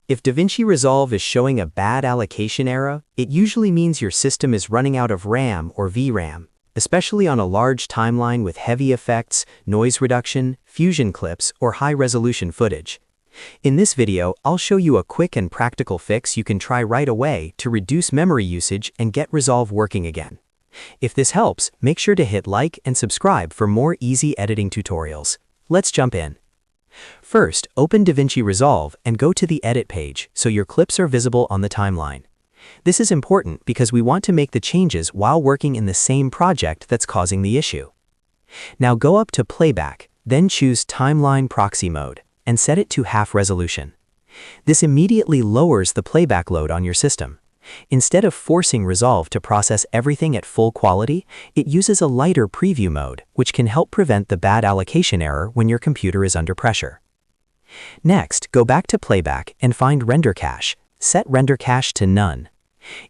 If DaVinci Resolve is showing a bad allocation error, it usually means your system is running out of RAM or VRAM, especially on a large timeline with heavy effects, noise reduction, fusion clips, or high-resolution footage. In this video, I'll show you a quick and practical fix you can try right away to reduce memory usage and get Resolve working again. If this helps, make sure to hit like and subscribe for more easy editing tutorials. Let's jump in. First, open DaVinci Resolve and go to the Edit page so your clips are visible on the timeline. This is important because we want to make the changes while working in the same project that's causing the issue. Now go up to Playback, then choose Timeline Proxy Mode, and set it to half resolution. This immediately lowers the playback load on your system. Instead of forcing Resolve to process everything at full quality, it uses a lighter preview mode, which can help prevent the bad allocation error when your computer is under pressure. Next, go back to Playback and find Render Cache. Set Render Cache to None.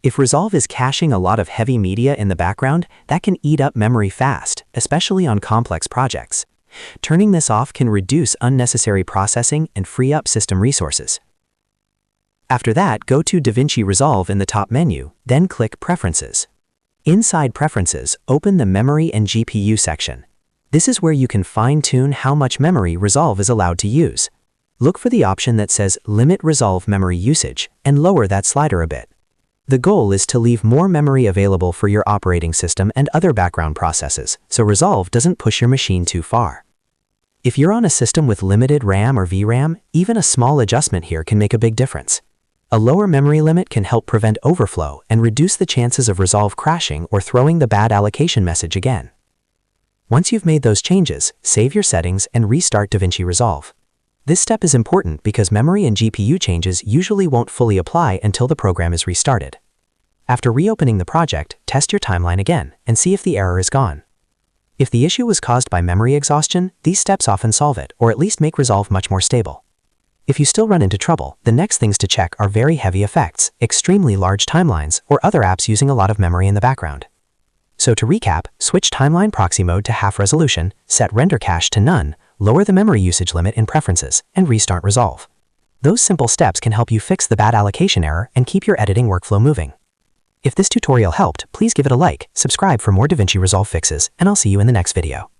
If Resolve is caching a lot of heavy media in the background, that can eat up memory fast, especially on complex projects. Turning this off can reduce unnecessary processing and free up system resources. After that, go to DaVinci Resolve in the top menu, then click Preferences. Inside Preferences, open the Memory and GPU section. This is where you can fine-tune how much memory Resolve is allowed to use. Look for the option that says Limit Resolve Memory Usage and lower that slider a bit. The goal is to leave more memory available for your operating system and other background processes, so Resolve doesn't push your machine too far. If you're on a system with limited RAM or VRAM, even a small adjustment here can make a big difference. A lower memory limit can help prevent overflow and reduce the chances of Resolve crashing or throwing the bad allocation message again. Once you've made those changes, save your settings and restart DaVinci Resolve. This step is important because memory and GPU changes usually won't fully apply until the program is restarted. After reopening the project, test your timeline again and see if the error is gone. If the issue was caused by memory exhaustion, these steps often solve it, or at least make Resolve much more stable. If you still run into trouble, the next things to check are very heavy effects, extremely large timelines, or other apps using a lot of memory in the background. So to recap, switch Timeline Proxy Mode to half resolution, set Render Cache to None, lower the memory usage limit in Preferences, and restart Resolve. Those simple steps can help you fix the bad allocation error and keep your editing workflow moving. If this tutorial helped, please give it a like, subscribe for more DaVinci Resolve fixes, and I'll see you in the next video.